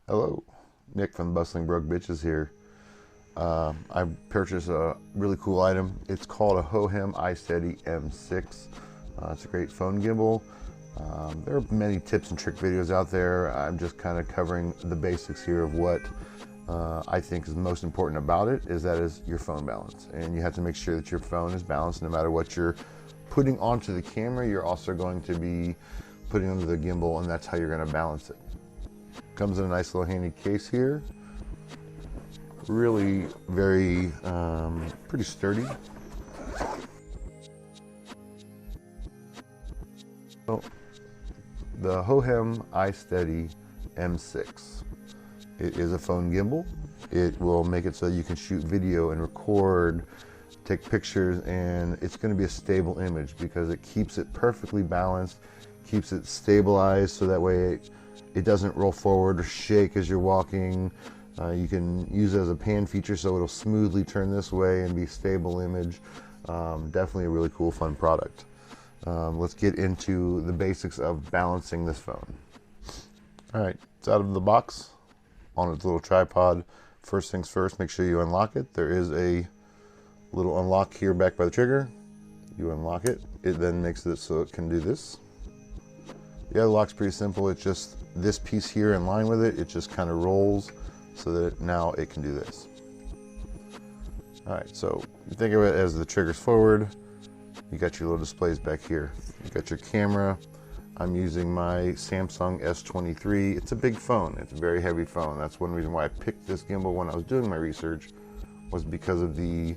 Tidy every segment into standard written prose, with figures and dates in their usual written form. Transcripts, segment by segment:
Hello, Nick from the Bustling Broke Bitches here. I purchased a really cool item. It's called a Hohem iSteady M6. It's a great phone gimbal. There are many tips and trick videos out there. I'm just kind of covering the basics here of what I think is most important about it is your phone balance. And you have to make sure that your phone is balanced no matter what you're putting onto the camera. You're also going to be putting onto the gimbal, and that's how you're going to balance it. Comes in a nice little handy case here. Really very pretty sturdy. So, the Hohem iSteady M6. It is a phone gimbal. It will make it so you can shoot video and record, take pictures, and it's going to be a stable image because it keeps it perfectly balanced, keeps it stabilized so that way it doesn't roll forward or shake as you're walking. You can use it as a pan feature so it'll smoothly turn this way and be a stable image. Definitely a really cool, fun product. Let's get into the basics of balancing this phone. All right, it's out of the box on its little tripod. First things first, make sure you unlock it. There is a little unlock here back by the trigger. You unlock it. It then makes it so it can do this. The other lock's pretty simple. It's just this piece here in line with it. It just kind of rolls so that now it can do this. All right, so you think of it as the trigger's forward. You got your little displays back here. You got your camera. I'm using my Samsung S23. It's a big phone. It's a very heavy phone. That's one reason why I picked this gimbal when I was doing my research, was because of the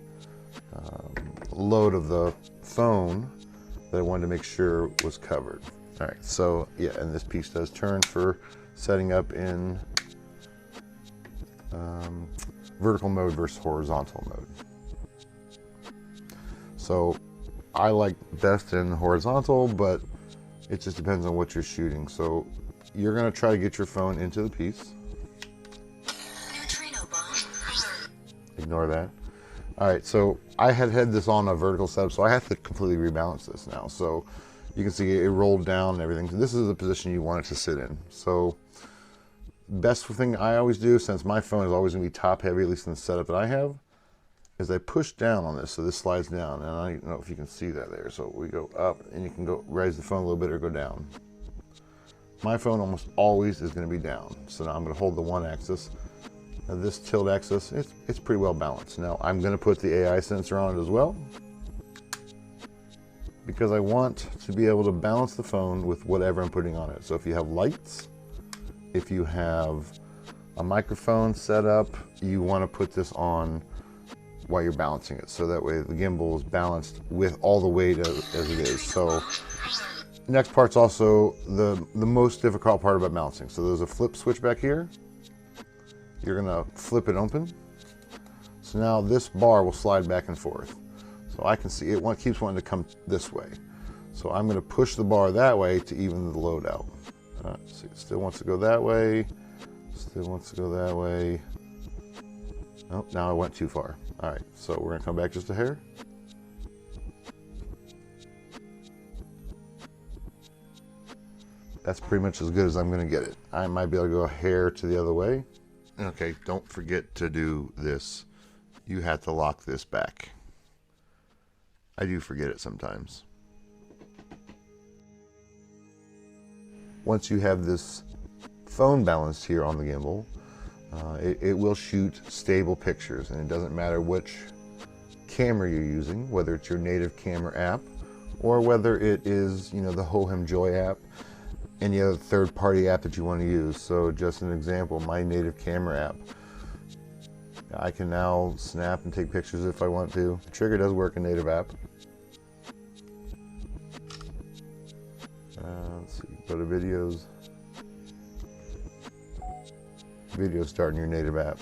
load of the phone that I wanted to make sure was covered. All right, so yeah, and this piece does turn for setting up in vertical mode versus horizontal mode. So I like best in horizontal, but it just depends on what you're shooting. So you're gonna try to get your phone into the piece. Ignore that. All right, so I had this on a vertical setup, so I have to completely rebalance this now. So you can see it rolled down and everything. This is the position you want it to sit in. So best thing I always do, since my phone is always gonna be top heavy, at least in the setup that I have, is I push down on this, so this slides down, and I don't know if you can see that there. So we go up, and you can go raise the phone a little bit or go down. My phone almost always is gonna be down. So now I'm gonna hold the one axis. Now this tilt axis, it's pretty well balanced. Now I'm gonna put the AI sensor on it as well, because I want to be able to balance the phone with whatever I'm putting on it. So if you have lights, if you have a microphone set up, you want to put this on while you're balancing it, so that way the gimbal is balanced with all the weight as it is. So next part's also the most difficult part about balancing. So there's a flip switch back here. You're gonna flip it open. So now this bar will slide back and forth. So I can see it keeps wanting to come this way. So I'm gonna push the bar that way to even the load out. See, it still wants to go that way. Still wants to go that way. Oh, now I went too far. All right, so we're gonna come back just a hair. That's pretty much as good as I'm gonna get it. I might be able to go a hair to the other way. Okay, don't forget to do this. You have to lock this back. I do forget it sometimes. Once you have this phone balanced here on the gimbal, it will shoot stable pictures, and it doesn't matter which camera you're using, whether it's your native camera app or whether it is, the Hohem Joy app, any other third-party app that you want to use. So just an example, my native camera app, I can now snap and take pictures if I want to. The trigger does work in native app. Let's see, go to videos. Video start in your native app.